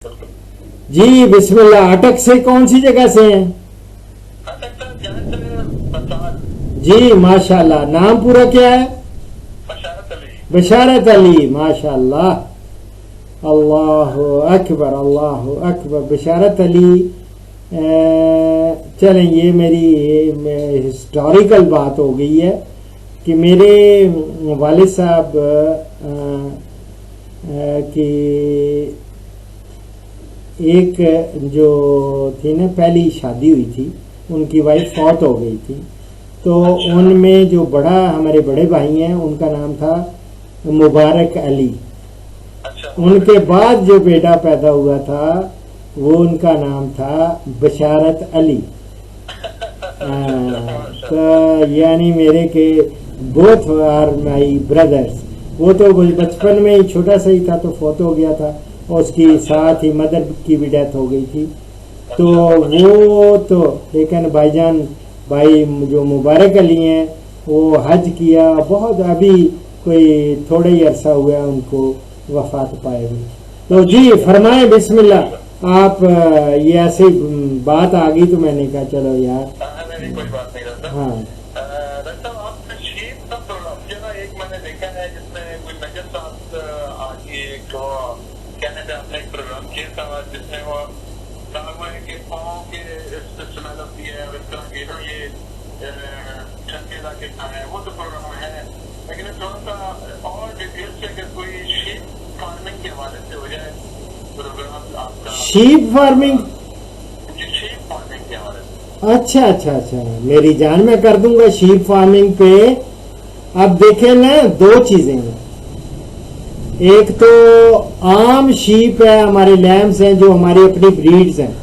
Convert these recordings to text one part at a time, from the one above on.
جی بسم اللہ. اٹک سے کون سی جگہ سے ہیں؟ جی ماشاء اللہ. نام پورا کیا ہے؟ بشارت علی. ماشاء اللہ. اللہ اکبر اللہ اکبر. بشارت علی. چلیں یہ میری ہسٹوریکل بات ہو گئی ہے کہ میرے والد صاحب کی ایک جو تھی نا پہلی شادی ہوئی تھی ان کی وائف فوت ہو گئی تھی. تو ان میں جو ہمارے بڑے بھائی ہیں ان کا نام تھا مبارک علی. ان کے بعد جو بیٹا پیدا ہوا تھا وہ ان کا نام تھا بشارت علی. تو یعنی میرے کے بوتھ آر مائی بردرس. وہ تو بچپن میں ہی چھوٹا سا ہی تھا تو فوت ہو گیا تھا اور اس کی ساتھ ہی مدر کی بھی ڈیتھ ہو گئی تھی. تو وہ تو لیکن بھائی جان بھائی جو مبارک علی ہیں وہ حج کیا بہت ابھی کوئی تھوڑا ہی عرصہ ہوا ہے ان کو وفات پائے ہوئے. تو جی فرمائیں بسم اللہ. آپ یہ ایسی بات آ گئی تو میں نے کہا چلو یار. ہاں پروگرام کیا تھا جس میں وہ کے پاؤں کے اسمیل ہوتی ہے اور اس طرح کے یہ ٹھنڈے علاقے کا ہے وہ تو پروگرام ہے. لیکن تھوڑا سا اور ڈیٹیل سے اگر کوئی شیپ فارمنگ کے حوالے سے ہو جائے پروگرام آپ کا. Shape farming. شیپ فارمنگ کے حوالے سے. اچھا اچھا اچھا میری جان میں کر دوں گا شیپ فارمنگ پہ. اب دیکھیں نا دو چیزیں ہیں. ایک تو عام شیپ ہے ہمارے لیمز ہیں جو ہماری اپنی بریڈز ہیں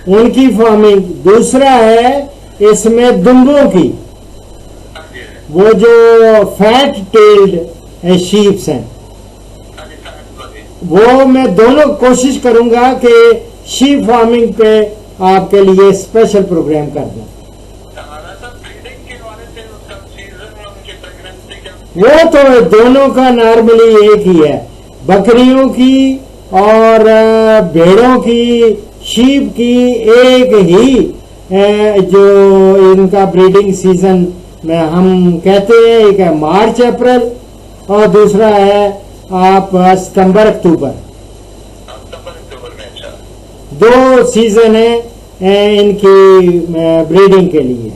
ان کی فارمنگ. دوسرا ہے اس میں دمبوں کی وہ جو فیٹ ٹیلڈ شیپس ہیں وہ میں دونوں کوشش کروں گا کہ شیپ فارمنگ پہ آپ کے لیے اسپیشل پروگرام کر دوں. وہ تو دونوں کا نارملی ایک ہی ہے. بکریوں کی اور بھیڑوں کی شیپ کی ایک ہی جو ان کا بریڈنگ سیزن میں ہم کہتے ہیں. ایک ہے مارچ اپریل اور دوسرا ہے آپ ستمبر اکتوبر. دو سیزن ہیں ان کی بریڈنگ کے لیے.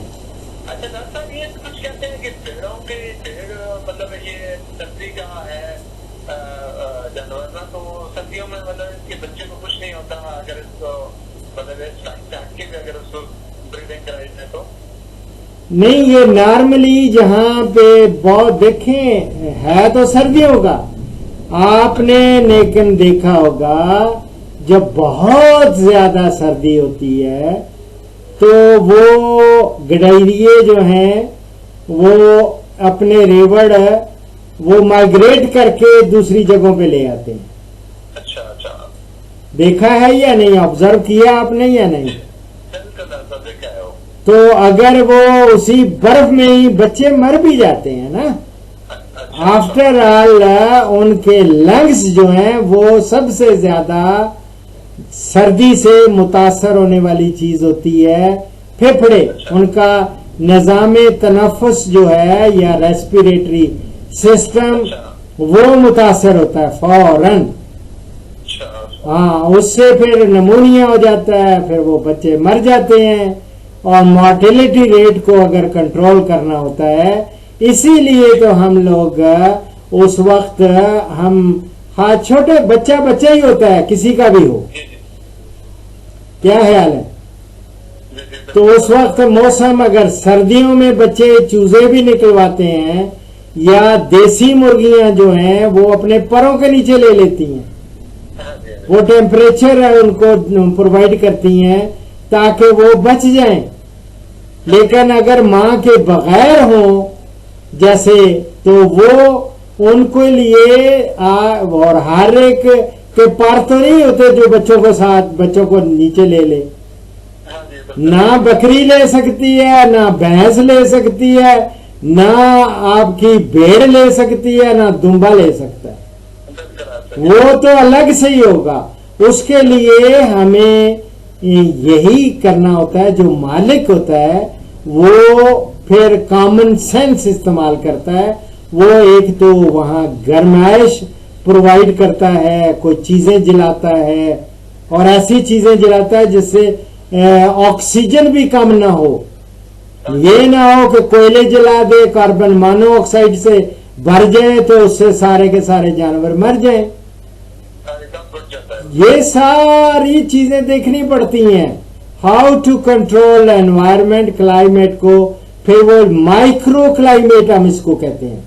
نہیں یہ نارملی جہاں پہ بہت دیکھیں ہے تو سردیوں کا. آپ نے لیکن دیکھا ہوگا جب بہت زیادہ سردی ہوتی ہے تو وہ گڈریے جو ہیں وہ اپنے ریوڑ وہ مائگریٹ کر کے دوسری جگہوں پہ لے آتے ہیں. دیکھا ہے یا نہیں؟ آبزرو کیا آپ نے یا نہیں؟ تو اگر وہ اسی برف میں ہی بچے مر بھی جاتے ہیں نا آفٹر آل ان کے لنگس جو ہیں وہ سب سے زیادہ سردی سے متاثر ہونے والی چیز ہوتی ہے. پھیپھڑے ان کا نظام تنفس جو ہے یا ریسپیریٹری سسٹم وہ متاثر ہوتا ہے فوراً. ہاں اس سے پھر نمونیا ہو جاتا ہے پھر وہ بچے مر جاتے ہیں. اور مارٹیلٹی ریٹ کو اگر کنٹرول کرنا ہوتا ہے اسی لیے تو ہم لوگ اس وقت ہم ہاں چھوٹے بچہ ہی ہوتا ہے کسی کا بھی ہو. کیا خیال ہے؟ تو اس وقت موسم اگر سردیوں میں بچے چوزے بھی نکلواتے ہیں یا دیسی مرغیاں جو ہیں وہ اپنے پروں کے نیچے لے لیتی ہیں. وہ ٹیمپریچر ان کو پرووائڈ کرتی ہیں تاکہ وہ بچ جائیں. لیکن اگر ماں کے بغیر ہوں جیسے تو وہ ان کے لیے اور ہر ایک کے پر تو نہیں ہوتے جو بچوں کو نیچے لے لے. نہ بکری لے سکتی ہے نہ بھینس لے سکتی ہے نہ آپ کی بھیڑ لے سکتی ہے نہ دمبا لے سکتا ہے. وہ تو الگ سے ہی ہوگا. اس کے لیے ہمیں یہی کرنا ہوتا ہے. جو مالک ہوتا ہے وہ پھر کامن سینس استعمال کرتا ہے. وہ ایک تو وہاں گرمائش پرووائڈ کرتا ہے, کوئی چیزیں جلاتا ہے اور ایسی چیزیں جلاتا ہے جس سے آکسیجن بھی کم نہ ہو. یہ نہ ہو کہ کوئلے جلا دے, کاربن مانو آکسائڈ سے بھر جائے تو اس سے سارے کے سارے جانور مر جائیں. یہ ساری چیزیں دیکھنی پڑتی ہیں. How to control environment, climate کو. پھر وہ مائکرو کلائمیٹ ہم اس کو کہتے ہیں.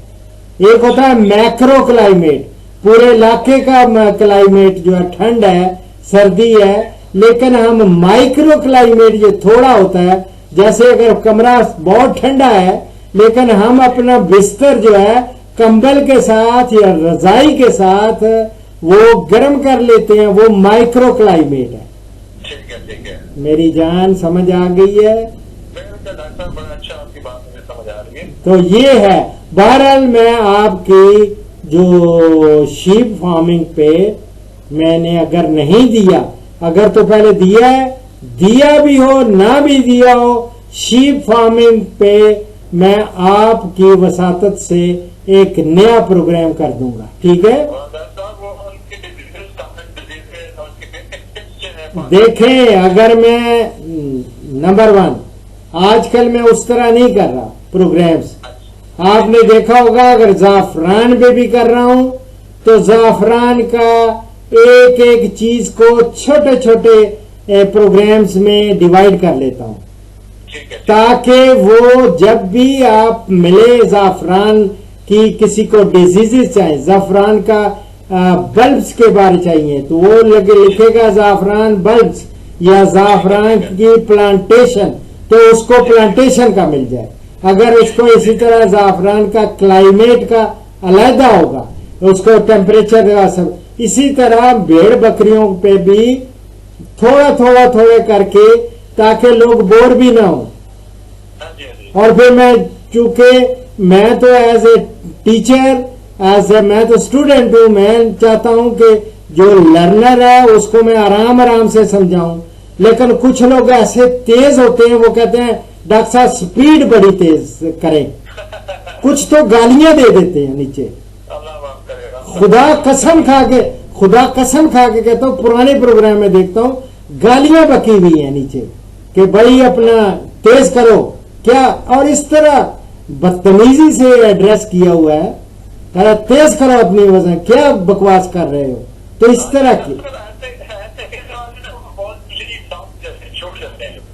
ایک ہوتا ہے میکرو کلائمیٹ, پورے علاقے کا کلائمیٹ جو ہے ٹھنڈ ہے, سردی ہے. لیکن ہم مائکرو کلائمیٹ یہ تھوڑا ہوتا ہے, جیسے اگر کمرہ بہت ٹھنڈا ہے لیکن ہم اپنا بستر جو ہے کمبل کے ساتھ یا رضائی کے ساتھ وہ گرم کر لیتے ہیں, وہ مائکرو کلائمیٹ ہے. ٹھیک ہے. میری جان سمجھ آ گئی ہے؟ بڑا اچھا آپ کی بات مجھے سمجھ آ رہی ہے. تو یہ ہے. بہرحال میں آپ کی جو شیپ فارمنگ پہ میں نے اگر نہیں دیا, اگر تو پہلے دیا ہے, دیا بھی ہو نہ بھی دیا ہو, شیپ فارمنگ پہ میں آپ کی وساطت سے ایک نیا پروگرام کر دوں گا. ٹھیک ہے؟ دیکھیں, اگر میں نمبر 1 آج کل میں اس طرح نہیں کر رہا پروگرامز. آپ نے دیکھا ہوگا اگر زعفران پہ بھی کر رہا ہوں تو زعفران کا ایک ایک چیز کو چھوٹے چھوٹے پروگرامز میں ڈیوائیڈ کر لیتا ہوں, تاکہ وہ جب بھی آپ ملے زعفران کی کسی کو ڈیزیزز چاہیں, زعفران کا بلبس کے بارے چاہیے تو وہ لکھے گا زعفران بلبس یا زعفران کی پلانٹیشن, تو اس کو پلانٹیشن کا مل جائے. اگر اس کو اسی طرح زعفران کا کلائمیٹ کا علیحدہ ہوگا, اس کو ٹیمپریچر کا سب, اسی طرح بھیڑ بکریوں پہ بھی تھوڑا تھوڑا کر کے, تاکہ لوگ بور بھی نہ ہوں. اور پھر میں چونکہ میں تو ایز اے ٹیچر, میں تو اسٹوڈنٹ ہوں, میں چاہتا ہوں کہ جو لرنر ہے اس کو میں آرام سے سمجھاؤں. لیکن کچھ لوگ ایسے تیز ہوتے ہیں, وہ کہتے ہیں ڈاکٹر صاحب سپیڈ بڑی تیز کریں, کچھ تو گالیاں دے دیتے ہیں نیچے. خدا قسم کھا کے کہتا ہوں, پرانے پروگرام میں دیکھتا ہوں گالیاں بکی ہوئی ہیں نیچے کہ بھائی اپنا تیز کرو کیا, اور اس طرح بدتمیزی سے ایڈریس کیا ہوا ہے, تیز کرو اپنی وزن, کیا بکواس کر رہے ہو. تو اس طرح کی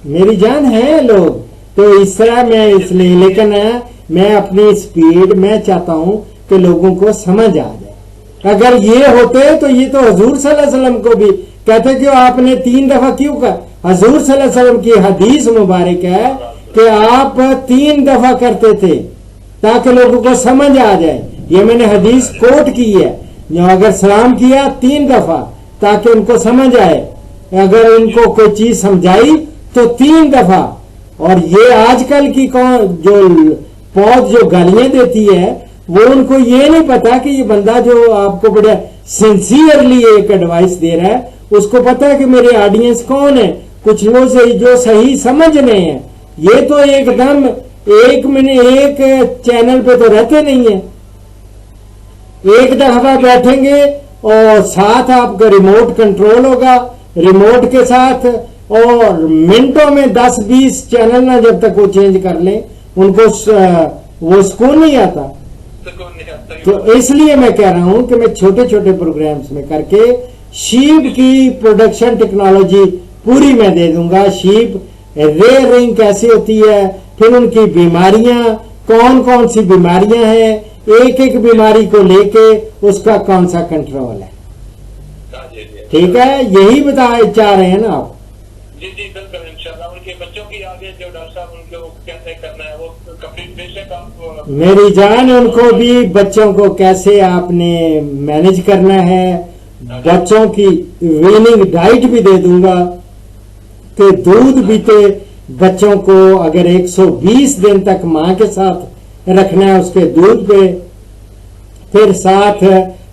میری جان ہے لوگ, تو اس طرح میں اس لیے, لیکن میں اپنی سپیڈ میں چاہتا ہوں کہ لوگوں کو سمجھ آ جائے. اگر یہ ہوتے تو یہ تو حضور صلی اللہ علیہ وسلم کو بھی کہتے کہ آپ نے 3 دفعہ کیوں کہا. حضور صلی اللہ علیہ وسلم کی حدیث مبارک ہے کہ آپ 3 دفعہ کرتے تھے تاکہ لوگوں کو سمجھ آ جائے. یہ میں نے حدیث کوٹ کی ہے, اگر سلام کیا 3 دفعہ تاکہ ان کو سمجھ آئے, اگر ان کو کوئی چیز سمجھائی تو 3 دفعہ. اور یہ آج کل کی جو پود جو گالیاں دیتی ہے, وہ ان کو یہ نہیں پتا کہ یہ بندہ جو آپ کو بڑا سنسیئرلی ایک ایڈوائس دے رہا ہے, اس کو پتا ہے کہ میرے آڈینس کون ہے. کچھ لوگ جو صحیح سمجھ رہے ہیں, یہ تو ایک دم ایک چینل پہ تو رہتے نہیں ہیں. ایک دفعہ بیٹھیں گے اور ساتھ آپ کا ریموٹ کنٹرول ہوگا, ریموٹ کے ساتھ, اور منٹوں میں 10-20 چینل نہ جب تک وہ چینج کر لیں ان کو وہ سکون نہیں آتا. تو اس لیے میں کہہ رہا ہوں کہ میں چھوٹے چھوٹے پروگرامز میں کر کے شیپ کی پروڈکشن ٹیکنالوجی پوری میں دے دوں گا. شیپ ریئرنگ کیسی ہوتی ہے, پھر ان کی بیماریاں کون سی بیماریاں ہیں, ایک بیماری کو لے کے اس کا کون سا کنٹرول ہے. ٹھیک ہے, یہی چاہ رہے ہیں نا آپ. جی بالکل انشاءاللہ. ان کے بچوں کی آگے جو ڈاکٹر صاحب ان کو کیسے کرنا ہے وہ کمپلیٹ بیشک آپ میری جان, ان کو بھی بچوں کو کیسے آپ نے مینج کرنا ہے, بچوں کی ویننگ ڈائٹ بھی دے دوں گا کہ دودھ پیتے بچوں کو اگر 120 دن تک ماں کے ساتھ رکھنا ہے اس کے دودھ پہ, پھر ساتھ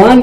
1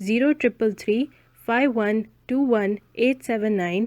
0333 5121 879